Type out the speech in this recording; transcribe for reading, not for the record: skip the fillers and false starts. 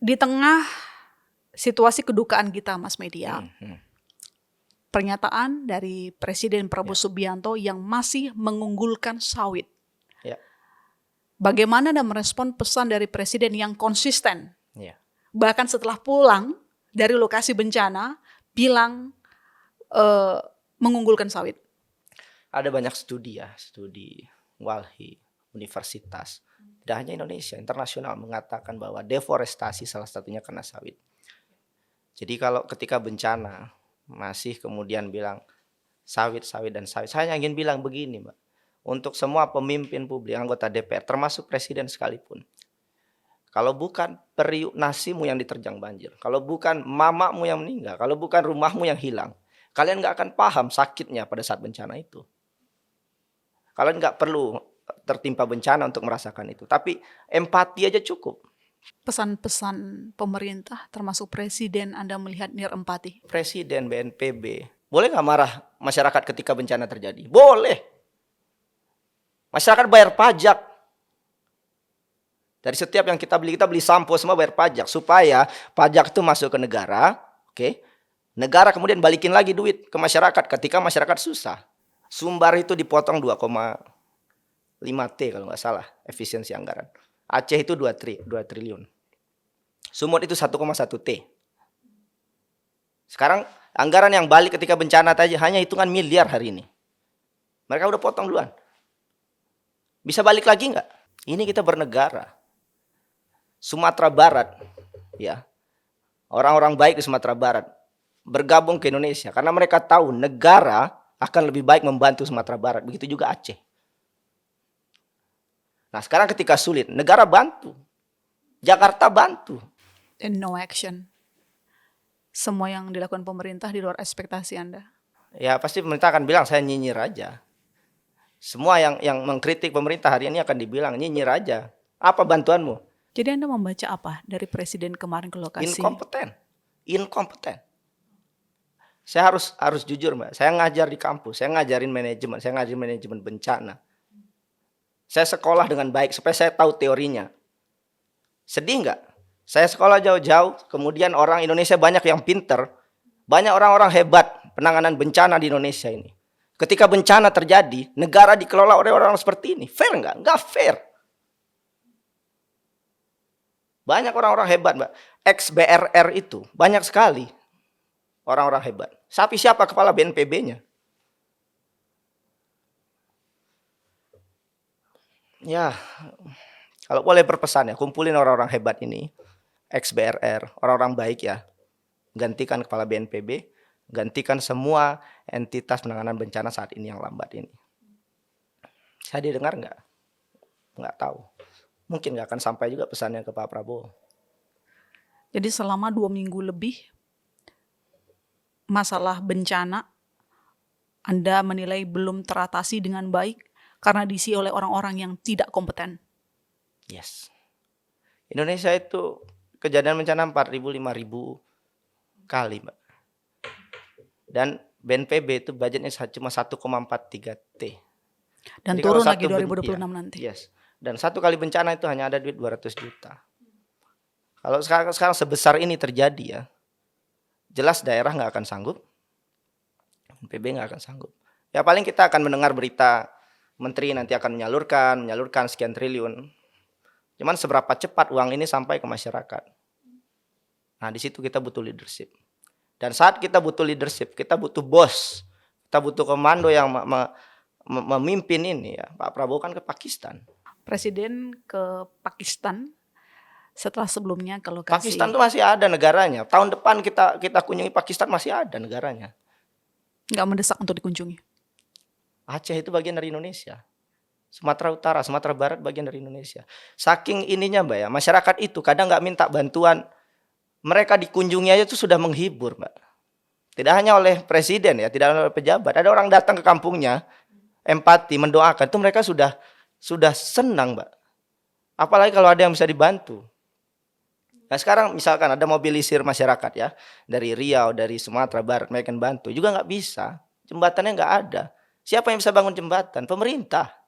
Di tengah situasi kedukaan kita, Mas Media, pernyataan dari Presiden Prabowo Subianto yang masih mengunggulkan sawit. Ya. Bagaimana Anda merespon pesan dari Presiden yang konsisten? Ya. Bahkan setelah pulang dari lokasi bencana, bilang mengunggulkan sawit. Ada banyak studi Walhi, universitas, tidak hanya Indonesia, internasional mengatakan bahwa deforestasi salah satunya karena sawit. Jadi kalau ketika bencana masih kemudian bilang sawit, saya ingin bilang begini, Mbak. Untuk semua pemimpin publik, anggota DPR, termasuk presiden sekalipun, kalau bukan periuk nasimu yang diterjang banjir, kalau bukan mamamu yang meninggal, kalau bukan rumahmu yang hilang, kalian nggak akan paham sakitnya pada saat bencana itu. Kalian nggak perlu tertimpa bencana untuk merasakan itu, tapi empati aja cukup. Pesan-pesan pemerintah termasuk Presiden Anda melihat nir empati? Presiden, BNPB, boleh nggak marah masyarakat ketika bencana terjadi? Boleh. Masyarakat bayar pajak. Dari setiap yang kita beli sampo semua bayar pajak. Supaya pajak itu masuk ke negara. Oke. Negara kemudian balikin lagi duit ke masyarakat ketika masyarakat susah. Sumbar itu dipotong 2,5 T kalau nggak salah efisiensi anggaran. Aceh itu 2 triliun. Sumut itu 1,1 T. Sekarang anggaran yang balik ketika bencana tadi hanya hitungan miliar hari ini. Mereka udah potong duluan. Bisa balik lagi nggak? Ini kita bernegara. Sumatera Barat, ya, orang-orang baik di Sumatera Barat bergabung ke Indonesia karena mereka tahu negara akan lebih baik membantu Sumatera Barat. Begitu juga Aceh. Nah sekarang ketika sulit, negara bantu. Jakarta bantu. And no action. Semua yang dilakukan pemerintah di luar ekspektasi Anda. Ya pasti pemerintah akan bilang saya nyinyir aja. Semua yang mengkritik pemerintah hari ini akan dibilang nyinyir aja. Apa bantuanmu? Jadi Anda membaca apa dari Presiden kemarin ke lokasi? Inkompeten. Saya harus jujur, Mbak. Saya ngajar di kampus, saya ngajarin manajemen bencana. Saya sekolah dengan baik supaya saya tahu teorinya. Sedih nggak? Saya sekolah jauh-jauh, kemudian orang Indonesia banyak yang pinter, banyak orang-orang hebat penanganan bencana di Indonesia ini. Ketika bencana terjadi, negara dikelola oleh orang seperti ini. Fair nggak? Nggak fair. Banyak orang-orang hebat, Mbak. Ex-BRR itu banyak sekali orang-orang hebat. Siapa kepala BNPB-nya? Ya, kalau boleh berpesan ya, kumpulin orang-orang hebat ini, ex-BRR, orang-orang baik ya. Gantikan kepala BNPB, gantikan semua entitas penanganan bencana saat ini yang lambat ini. Saya didengar nggak? Nggak tahu. Mungkin nggak akan sampai juga pesannya ke Pak Prabowo. Jadi selama 2 minggu lebih masalah bencana Anda menilai belum teratasi dengan baik karena diisi oleh orang-orang yang tidak kompeten. Yes. Indonesia itu kejadian bencana 4.000, 5.000 kali, Mbak. Dan BNPB itu budgetnya cuma 1,43 T. Dan jadi turun lagi 2026 nanti. Yes. Dan satu kali bencana itu hanya ada duit 200 juta. Kalau sekarang sebesar ini terjadi ya, jelas daerah nggak akan sanggup, BNPB nggak akan sanggup. Ya paling kita akan mendengar berita menteri nanti akan menyalurkan sekian triliun. Cuman seberapa cepat uang ini sampai ke masyarakat. Nah di situ kita butuh leadership. Dan saat kita butuh leadership, kita butuh bos, kita butuh komando yang memimpin ini ya. Pak Prabowo kan ke Pakistan. Presiden ke Pakistan setelah sebelumnya ke lokasi. Pakistan itu masih ada negaranya. Tahun depan kita kunjungi Pakistan masih ada negaranya. Nggak mendesak untuk dikunjungi. Aceh itu bagian dari Indonesia. Sumatera Utara, Sumatera Barat bagian dari Indonesia. Saking ininya Mbak ya, masyarakat itu kadang nggak minta bantuan. Mereka dikunjungi aja itu sudah menghibur Mbak. Tidak hanya oleh presiden ya, tidak oleh pejabat. Ada orang datang ke kampungnya, empati, mendoakan. Itu mereka sudah senang Mbak. Apalagi kalau ada yang bisa dibantu. Nah sekarang misalkan ada mobilisir masyarakat ya. Dari Riau, dari Sumatera Barat, mereka bantu. Juga nggak bisa. Jembatannya nggak ada. Siapa yang bisa bangun jembatan? Pemerintah.